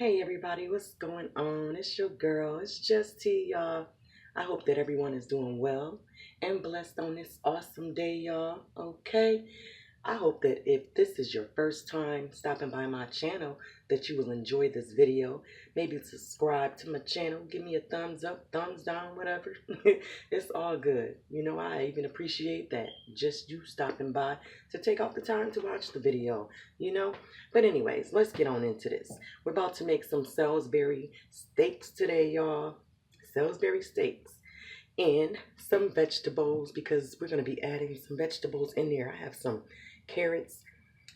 Hey everybody, what's going on? It's your girl. It's Just T, y'all. I hope that everyone is doing well and blessed on this awesome day, y'all. Okay? I hope that if this is your first time stopping by my channel, that you will enjoy this video. Maybe subscribe to my channel, give me a thumbs up, thumbs down, whatever. It's all good. I even appreciate that. Just you stopping by to take off the time to watch the video, you know. But anyways, let's get on into this. We're about to make some Salisbury steaks today, y'all. Salisbury steaks and some vegetables because we're going to be adding some vegetables in there. I have some carrots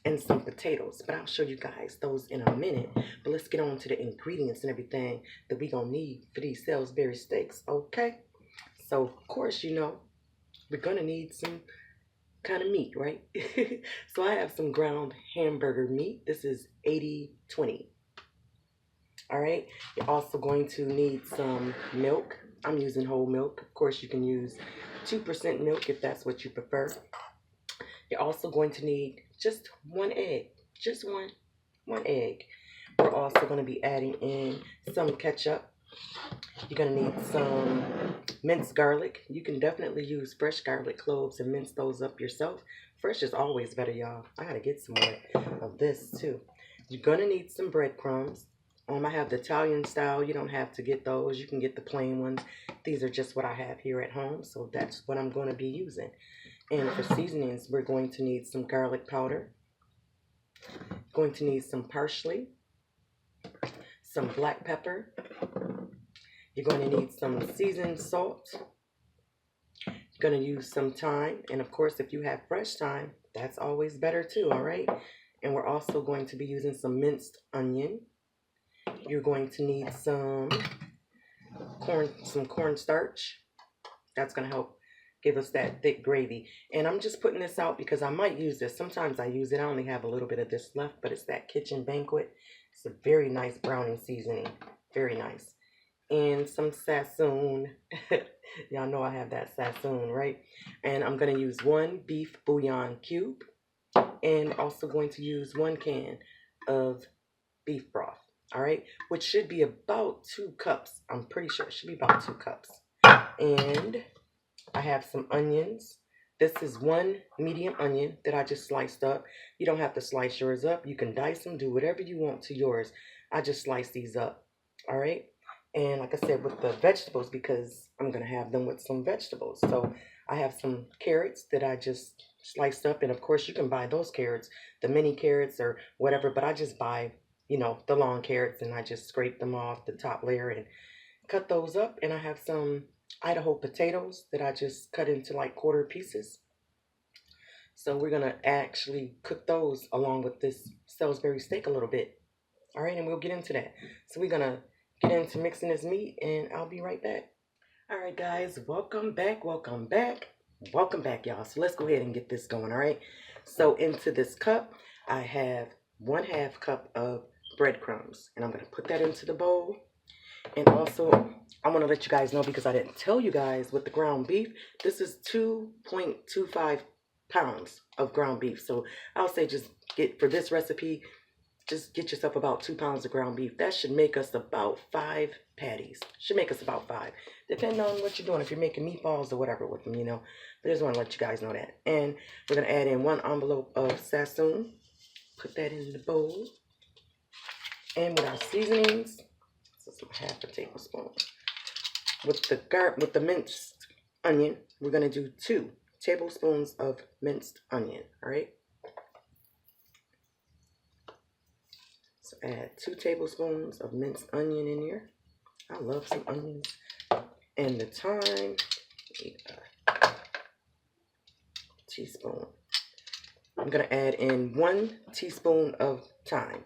and some potatoes, but I'll show you guys those in a minute. But let's get on to the ingredients and everything that we're going to need for these Salisbury steaks, okay? So, of course, we're going to need some kind of meat, right? So I have some ground hamburger meat. This is 80/20. All right. You're also going to need some milk. I'm using whole milk. Of course, you can use 2% milk if that's what you prefer. You're also going to need just one egg. Just one egg. We're also going to be adding in some ketchup. You're going to need some minced garlic. You can definitely use fresh garlic cloves and mince those up yourself. Fresh is always better, y'all. I got to get some more of this, too. You're going to need some breadcrumbs. I have the Italian style. You don't have to get those. You can get the plain ones. These are just what I have here at home, so that's what I'm going to be using. And for seasonings, we're going to need some garlic powder. Going to need some parsley, some black pepper. You're going to need some seasoned salt. You're going to use some thyme. And of course, if you have fresh thyme, that's always better too, all right? And we're also going to be using some minced onion. You're going to need some cornstarch. That's going to help give us that thick gravy. And I'm just putting this out because I might use this. Sometimes I use it. I only have a little bit of this left, but it's that Kitchen Banquet. It's a very nice browning seasoning. Very nice. And some sassoon. Y'all know I have that sassoon, right? And I'm going to use one beef bouillon cube. And also going to use 1 can of beef broth. All right, which should be about 2 cups. I'm pretty sure it should be about 2 cups. And I have some onions. This is 1 medium onion that I just sliced up. You don't have to slice yours up. You can dice them, do whatever you want to yours. I just slice these up. All right. And like I said, with the vegetables, because I'm going to have them with some vegetables. So I have some carrots that I just sliced up. And of course, you can buy those carrots, the mini carrots or whatever. But I just buy the long carrots, and I just scrape them off the top layer and cut those up. And I have some Idaho potatoes that I just cut into like quarter pieces. So we're going to actually cook those along with this Salisbury steak a little bit. All right, and we'll get into that. So we're going to get into mixing this meat, and I'll be right back. All right, guys, welcome back, welcome back. Welcome back, y'all. So let's go ahead and get this going, all right? So into this cup, I have 1/2 cup of breadcrumbs, and I'm going to put that into the bowl. And also, I want to let you guys know, because I didn't tell you guys, with the ground beef, this is 2.25 pounds of ground beef. So I'll say for this recipe, just get yourself about 2 pounds of ground beef. That should make us about 5 patties. Should make us about 5, depending on what you're doing. If you're making meatballs or whatever with them, But I just want to let you guys know that. And we're going to add in 1 envelope of sassoon. Put that in the bowl. And with our seasonings, this is 1/2 tablespoon. With the minced onion, we're going to do 2 tablespoons of minced onion, all right? So add 2 tablespoons of minced onion in here. I love some onions. And the thyme, a teaspoon. I'm going to add in 1 teaspoon of thyme,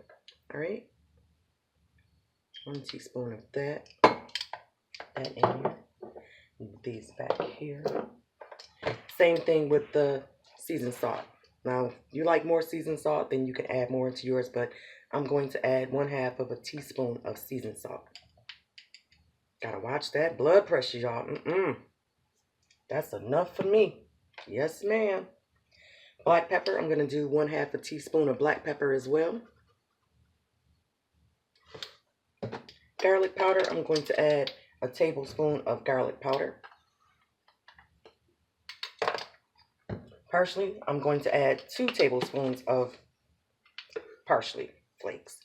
all right? 1 teaspoon of that. That in here. Move these back here. Same thing with the seasoned salt. Now, if you like more seasoned salt, then you can add more into yours, but I'm going to add 1/2 of a teaspoon of seasoned salt. Gotta watch that blood pressure, y'all. That's enough for me. Yes, ma'am. Black pepper, I'm going to do 1/2 a teaspoon of black pepper as well. garlic powder, I'm going to add a tablespoon of garlic powder. Parsley, I'm going to add 2 tablespoons of parsley flakes.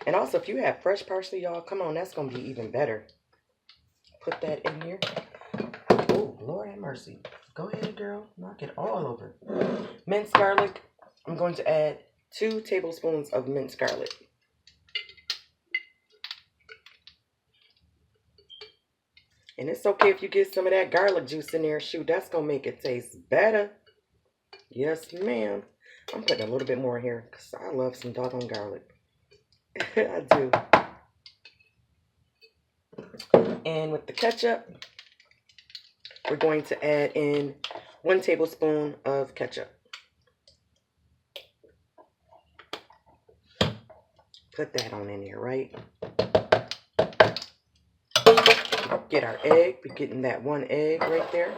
And also, if you have fresh parsley, y'all, come on, that's going to be even better. Put that in here. Oh, Lord have mercy. Go ahead, girl. Knock it all over. Minced garlic, I'm going to add 2 tablespoons of minced garlic. And it's okay if you get some of that garlic juice in there. Shoot, that's going to make it taste better. Yes, ma'am. I'm putting a little bit more here because I love some doggone garlic. I do. And with the ketchup, we're going to add in 1 tablespoon of ketchup. Put that on in there, right? Get our egg. We're getting that 1 egg right there.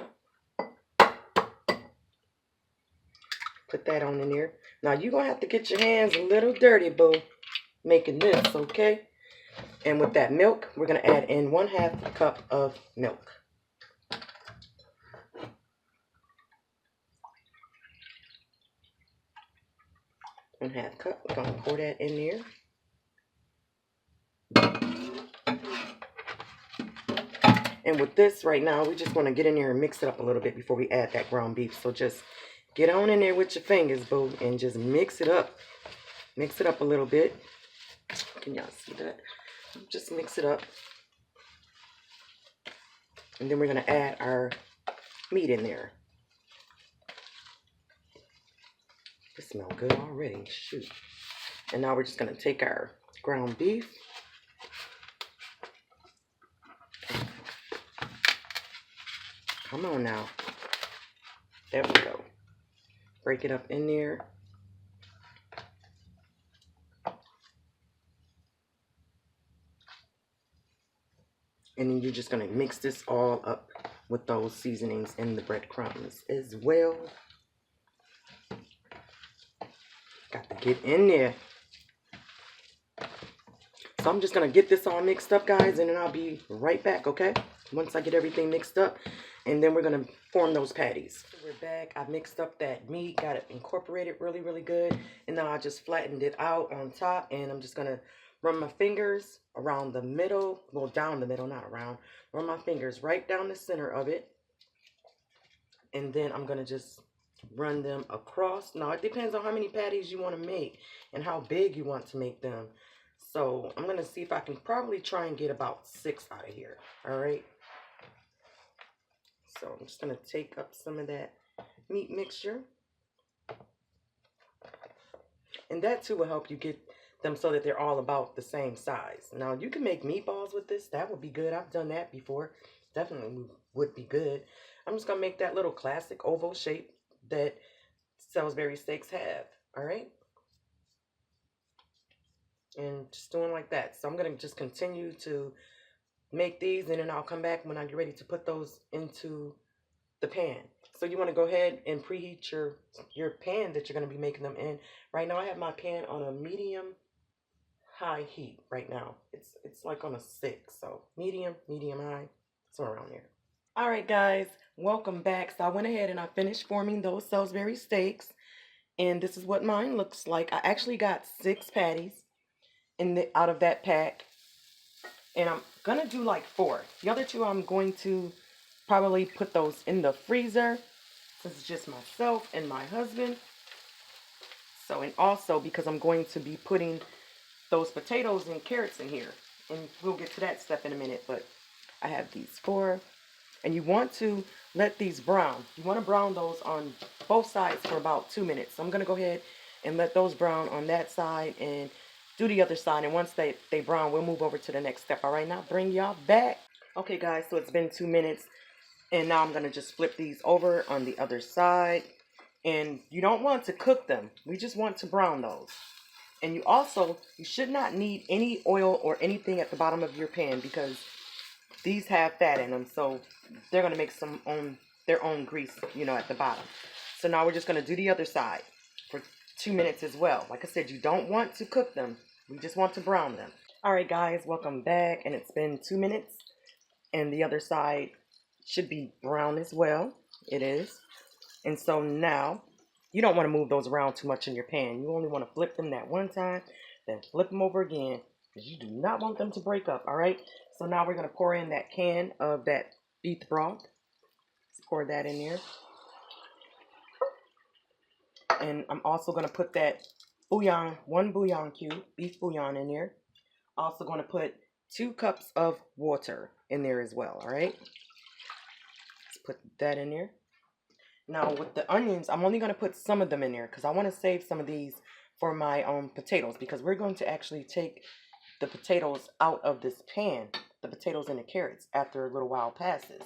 Put that on in there. Now, you're going to have to get your hands a little dirty, boo, making this, okay? And with that milk, we're going to add in 1/2 cup of milk. One-half cup. We're going to pour that in there. And with this right now, we just want to get in there and mix it up a little bit before we add that ground beef. So just get on in there with your fingers, boo, and just mix it up. Mix it up a little bit. Can y'all see that? Just mix it up. And then we're going to add our meat in there. It smells good already. Shoot. And now we're just going to take our ground beef. Come on now. There we go. Break it up in there. And then you're just going to mix this all up with those seasonings and the breadcrumbs as well. Got to get in there. So I'm just going to get this all mixed up, guys, and then I'll be right back, okay? Once I get everything mixed up, and then we're going to form those patties. So we're back. I mixed up that meat, got it incorporated really, really good, and now I just flattened it out on top, and I'm just going to run my fingers around the middle, well, down the middle, not around. Run my fingers right down the center of it, and then I'm going to just run them across. Now, it depends on how many patties you want to make and how big you want to make them. So I'm going to see if I can probably try and get about 6 out of here. All right. So I'm just going to take up some of that meat mixture. And that too will help you get them so that they're all about the same size. Now, you can make meatballs with this. That would be good. I've done that before. Definitely would be good. I'm just going to make that little classic oval shape that Salisbury steaks have. All right. And just doing like that. So I'm going to just continue to make these, and then I'll come back when I get ready to put those into the pan. So you want to go ahead and preheat your pan that you're going to be making them in. Right now I have my pan on a medium high heat right now. It's like on a 6, so medium high, somewhere around there. All right, guys, welcome back. So I went ahead and I finished forming those Salisbury steaks, and this is what mine looks like. I actually got 6 patties out of that pack, and I'm gonna do like 4. The other 2 I'm going to probably put those in the freezer since it's just myself and my husband. So, and also because I'm going to be putting those potatoes and carrots in here, and we'll get to that step in a minute. But I have these 4, and you want to let these brown. You want to brown those on both sides for about 2 minutes. So I'm gonna go ahead and let those brown on that side and do the other side, and once they brown, we'll move over to the next step. All right, now bring y'all back. Okay, guys, so it's been 2 minutes, and now I'm gonna just flip these over on the other side. And you don't want to cook them, we just want to brown those. And you should not need any oil or anything at the bottom of your pan, because these have fat in them, so they're gonna make their own grease, you know, at the bottom. So now we're just gonna do the other side for 2 minutes as well. Like I said, you don't want to cook them. We just want to brown them. All right, guys, welcome back. And it's been 2 minutes, and the other side should be brown as well. It is. And so now, you don't want to move those around too much in your pan. You only want to flip them that one time, then flip them over again, because you do not want them to break up, all right? So now we're going to pour in that can of that beef broth. Let's pour that in there. And I'm also going to put that bouillon, 1 bouillon cube, beef bouillon in there. Also going to put 2 cups of water in there as well, all right? Let's put that in there. Now with the onions, I'm only going to put some of them in there because I want to save some of these for my potatoes, because we're going to actually take the potatoes out of this pan, the potatoes and the carrots, after a little while passes.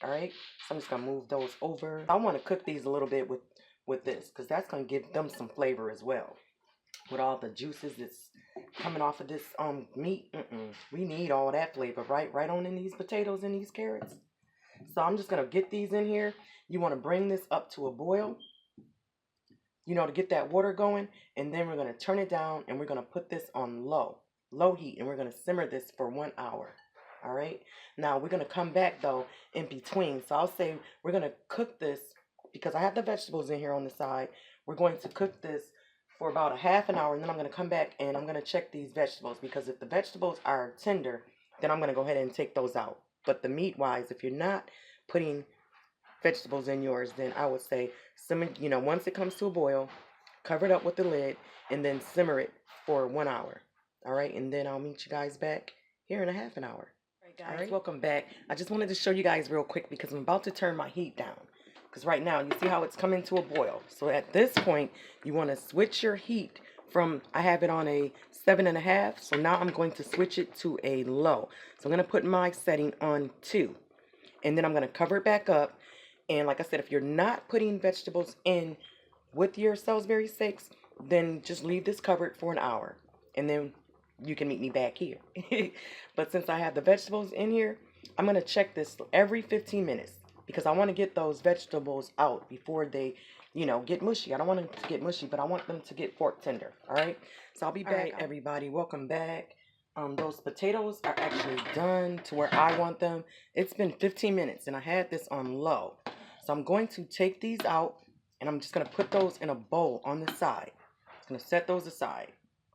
All right, so I'm just going to move those over. I want to cook these a little bit with this, because that's going to give them some flavor as well. With all the juices that's coming off of this meat, we need all that flavor right on in these potatoes and these carrots. So I'm just going to get these in here. You want to bring this up to a boil, you know, to get that water going. And then we're going to turn it down, and we're going to put this on low heat, and we're going to simmer this for 1 hour. All right. Now we're going to come back though in between. So I'll say we're going to cook this, because I have the vegetables in here on the side. We're going to cook this for about a half an hour, and then I'm going to come back and I'm going to check these vegetables, because if the vegetables are tender, then I'm going to go ahead and take those out. But the meat wise, if you're not putting vegetables in yours, then I would say simmer, you know, once it comes to a boil, cover it up with the lid, and then simmer it for 1 hour. All right, and then I'll meet you guys back here in a half an hour. All right, guys, welcome back. I just wanted to show you guys real quick, because I'm about to turn my heat down. Because right now, you see how it's coming to a boil. So at this point, you want to switch your heat from, I have it on a 7.5. So now I'm going to switch it to a low. So I'm going to put my setting on 2. And then I'm going to cover it back up. And like I said, if you're not putting vegetables in with your Salisbury steaks, then just leave this covered for 1 hour. And then you can meet me back here. But since I have the vegetables in here, I'm going to check this every 15 minutes. Because I want to get those vegetables out before they, you know, get mushy. I don't want them to get mushy, but I want them to get fork tender. All right. So I'll be back, everybody. Welcome back. Those potatoes are actually done to where I want them. It's been 15 minutes, and I had this on low. So I'm going to take these out, and I'm just going to put those in a bowl on the side. I'm going to set those aside.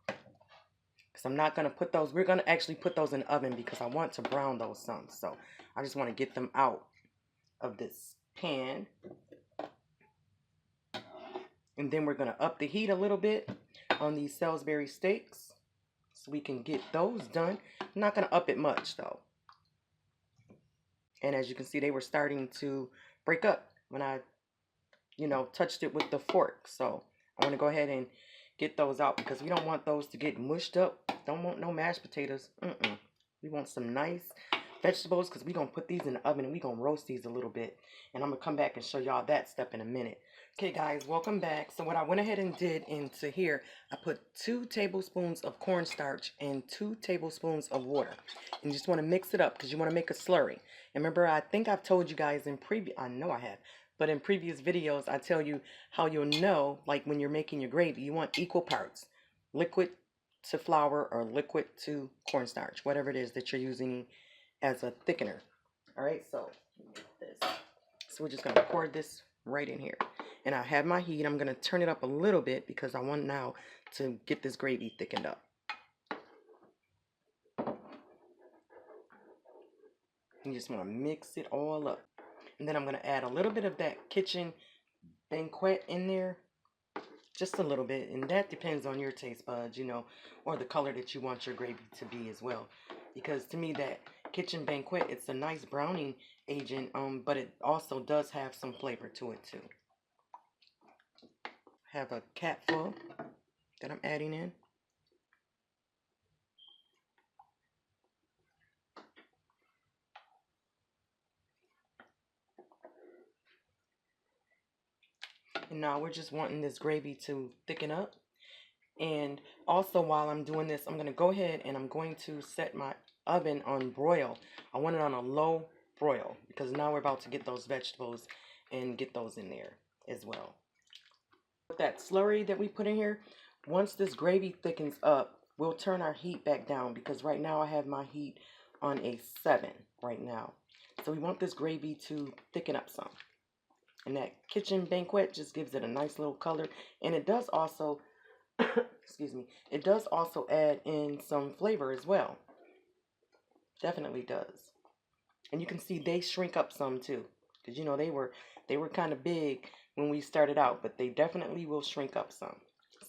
Because I'm not going to put those. We're going to actually put those in the oven, because I want to brown those some. So I just want to get them out of this pan. And then we're going to up the heat a little bit on these Salisbury steaks, so we can get those done. I'm not going to up it much though. And as you can see, they were starting to break up when I, you know, touched it with the fork. So I want to go ahead and get those out, because we don't want those to get mushed up. Don't want no mashed potatoes. We want some nice vegetables, because we're going to put these in the oven, and we're going to roast these a little bit. And I'm going to come back and show y'all that step in a minute. Okay, guys, welcome back. So what I went ahead and did into here, I put 2 tablespoons of cornstarch and 2 tablespoons of water. And you just want to mix it up, because you want to make a slurry. And remember, I think I've told you guys in I know I have, but in previous videos, I tell you how you'll know, like when you're making your gravy, you want equal parts. Liquid to flour or liquid to cornstarch, whatever it is that you're using as a thickener. All right, so we're just going to pour this right in here. And I have my heat. I'm going to turn it up a little bit, because I want now to get this gravy thickened up. You just want to mix it all up. And then I'm going to add a little bit of that kitchen banquet in there. Just a little bit. And that depends on your taste buds, you know, or the color that you want your gravy to be as well. Because to me, that kitchen banquet, it's a nice browning agent, but it also does have some flavor to it too. Have a cap full that I'm adding in. And now we're just wanting this gravy to thicken up. And also, while I'm doing this, I'm going to go ahead and I'm going to set my oven on broil. I want it on a low broil, because now we're about to get those vegetables and get those in there as well. With that slurry that we put in here, once this gravy thickens up, we'll turn our heat back down because right now I have my heat on a 7 right now. So we want this gravy to thicken up some. And that kitchen banquet just gives it a nice little color. And it does also, excuse me, it does also add in some flavor as well. Definitely does. And you can see they shrink up some too. Because you know they were kind of big when we started out, but they definitely will shrink up some.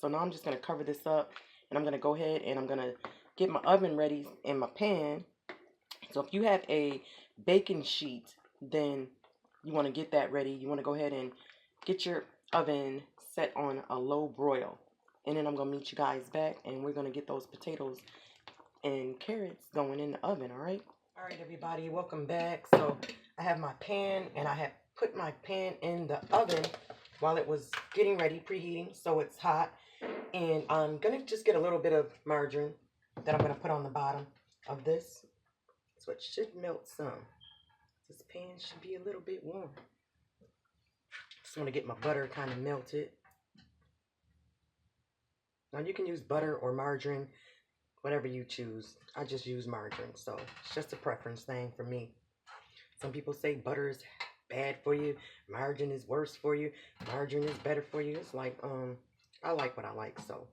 So now I'm just going to cover this up, and I'm going to go ahead and I'm going to get my oven ready in my pan. So if you have a baking sheet, then you want to get that ready. You want to go ahead and get your oven set on a low broil. And then I'm going to meet you guys back, and we're going to get those potatoes and carrots going in the oven, all right? All right, everybody, welcome back. So I have my pan, and I have put my pan in the oven while it was getting ready, preheating, so it's hot. And I'm going to just get a little bit of margarine that I'm going to put on the bottom of this. So it should melt some. This pan should be a little bit warm. Just want to get my butter kind of melted. Now you can use butter or margarine, whatever you choose. I just use margarine, so it's just a preference thing for me. Some people say butter is bad for you, margarine is worse for you, margarine is better for you. It's like, I like what I like, so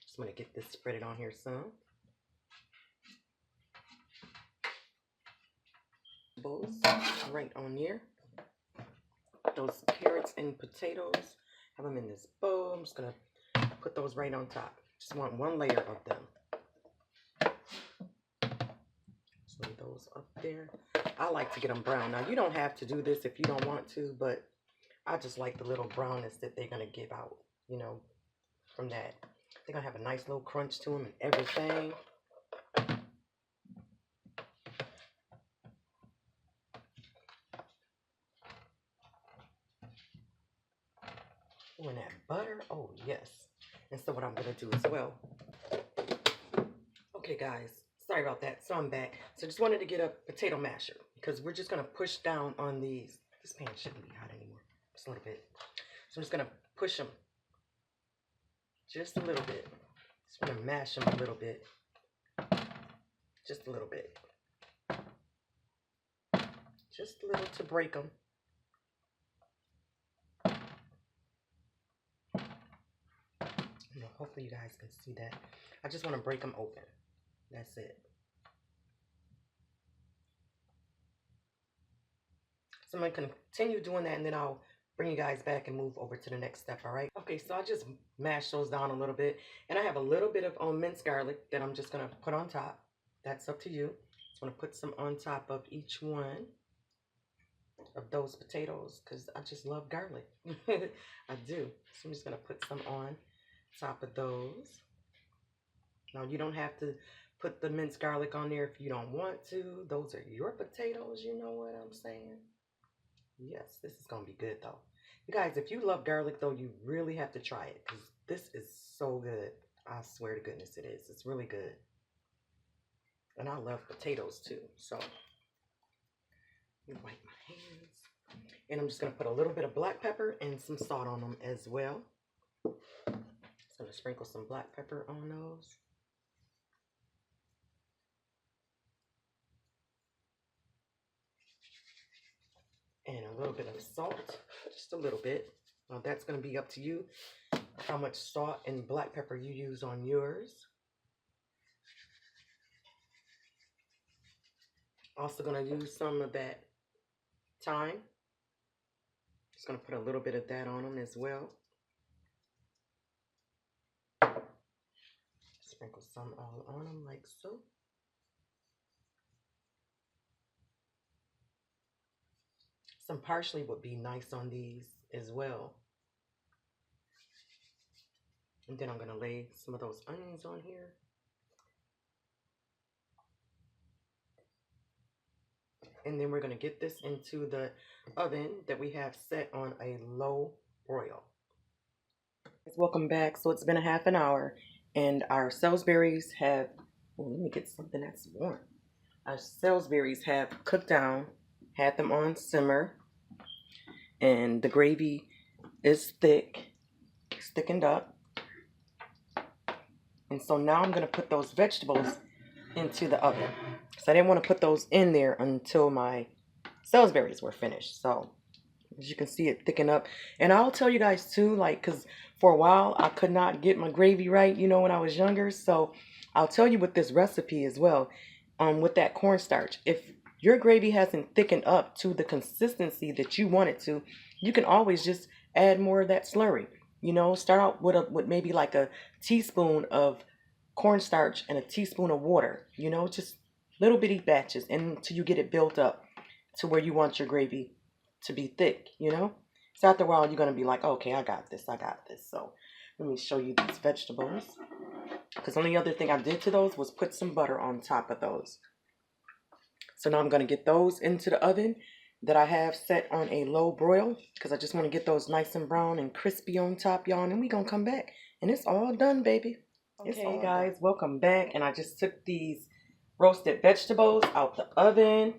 just want to get this spread on here some. Bowls right on here. Those carrots and potatoes, have them in this bowl. I'm just gonna put those right on top. Just want one layer of them. Just lay those up there. I like to get them brown. Now you don't have to do this if you don't want to, but I just like the little brownness that they're gonna give out, you know, from that. They're gonna have a nice little crunch to them and everything. Oh, and that butter, oh yes. And so what I'm gonna do as well. Okay guys, sorry about that. So I'm back. So just wanted to get a potato masher because we're just gonna push down on these. This pan shouldn't be hot anymore. Just a little bit. So I'm just gonna push them just a little bit. Just want to mash them a little bit. Just a little bit. Just a little to break them. You know, hopefully you guys can see that. I just want to break them open. That's it. So I'm going to continue doing that, and then I'll bring you guys back and move over to the next step, all right? Okay, so I just mashed those down a little bit, and I have a little bit of minced garlic that I'm just going to put on top. That's up to you. Just want to put some on top of each one of those potatoes because I just love garlic. I do. So I'm just going to put some on top of those. Now you don't have to put the minced garlic on there if you don't want to. Those are your potatoes, you know what I'm saying? Yes, this is going to be good though. You guys, if you love garlic though, you really have to try it because this is so good. I swear to goodness it is. It's really good. And I love potatoes too. So let me wipe my hands. And I'm just going to put a little bit of black pepper and some salt on them as well. Just going to sprinkle some black pepper on those. And a little bit of salt, just a little bit. Now that's going to be up to you how much salt and black pepper you use on yours. Also going to use some of that thyme. Just going to put a little bit of that on them as well. Sprinkle some all on them like so. Some parsley would be nice on these as well. And then I'm going to lay some of those onions on here. And then we're going to get this into the oven that we have set on a low broil. Welcome back. So it's been a half an hour and our Salisbury's have, well, let me get something that's warm. Our Salisbury's have cooked down, had them on simmer, and the gravy is thick, it's thickened up. And so now I'm going to put those vegetables into the oven. So I didn't want to put those in there until my Salisbury's were finished. So as you can see, it thicken up. And I'll tell you guys too, like, because for a while I could not get my gravy right, you know, when I was younger. So I'll tell you with this recipe as well, with that cornstarch. If your gravy hasn't thickened up to the consistency that you want it to, you can always just add more of that slurry. You know, start out with maybe like a teaspoon of cornstarch and a teaspoon of water. You know, just little bitty batches until you get it built up to where you want your gravy to be thick, you know? So after a while, you're going to be like, okay, I got this. So let me show you these vegetables. Because the only other thing I did to those was put some butter on top of those. So now I'm going to get those into the oven that I have set on a low broil. Because I just want to get those nice and brown and crispy on top, y'all. And then we're going to come back. And it's all done, baby. Okay, guys, welcome back. And I just took these roasted vegetables out the oven.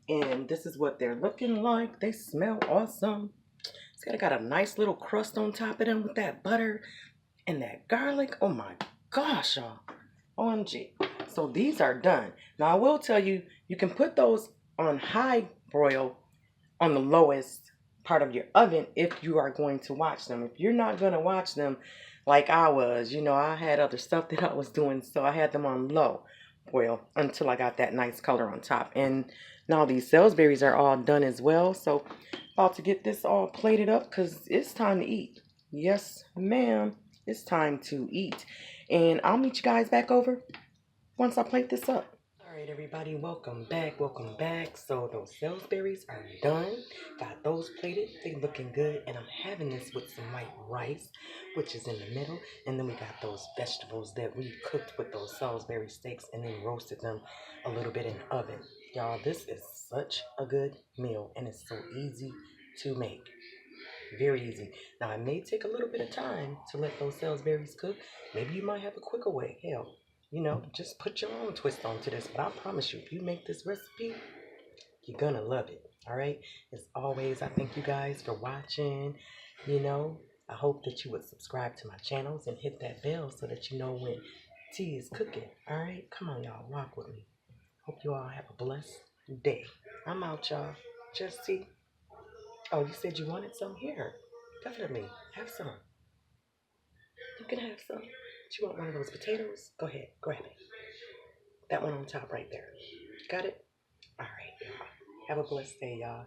And this is what they're looking like. They smell awesome. It's got a nice little crust on top of them with that butter and that garlic. Oh my gosh, y'all. OMG. So these are done. Now I will tell you, you can put those on high broil on the lowest part of your oven if you are going to watch them. If you're not going to watch them like I was, you know, I had other stuff that I was doing, so I had them on low boil until I got that nice color on top. And now these Salisbury's are all done as well. So about to get this all plated up because it's time to eat. Yes, ma'am. It's time to eat. And I'll meet you guys back over once I plate this up. All right, everybody, welcome back. So those Salisbury's are done. Got those plated. They looking good. And I'm having this with some white rice, which is in the middle. And then we got those vegetables that we cooked with those Salisbury steaks and then roasted them a little bit in the oven. Y'all, this is such a good meal. And it's so easy to make. Very easy. Now, it may take a little bit of time to let those Salisbury's cook. Maybe you might have a quicker way. Hell, you know, just put your own twist onto this. But I promise you, if you make this recipe, you're gonna love it. All right. As always, I thank you guys for watching. You know, I hope that you would subscribe to my channels and hit that bell so that you know when tea is cooking. All right. Come on, y'all. Rock with me. Hope you all have a blessed day. I'm out, y'all. JustT. Oh, you said you wanted some? Here. Definitely. Have some. You can have some. Do you want one of those potatoes? Go ahead. Grab it. That one on top right there. Got it? All right, y'all. Have a blessed day, y'all.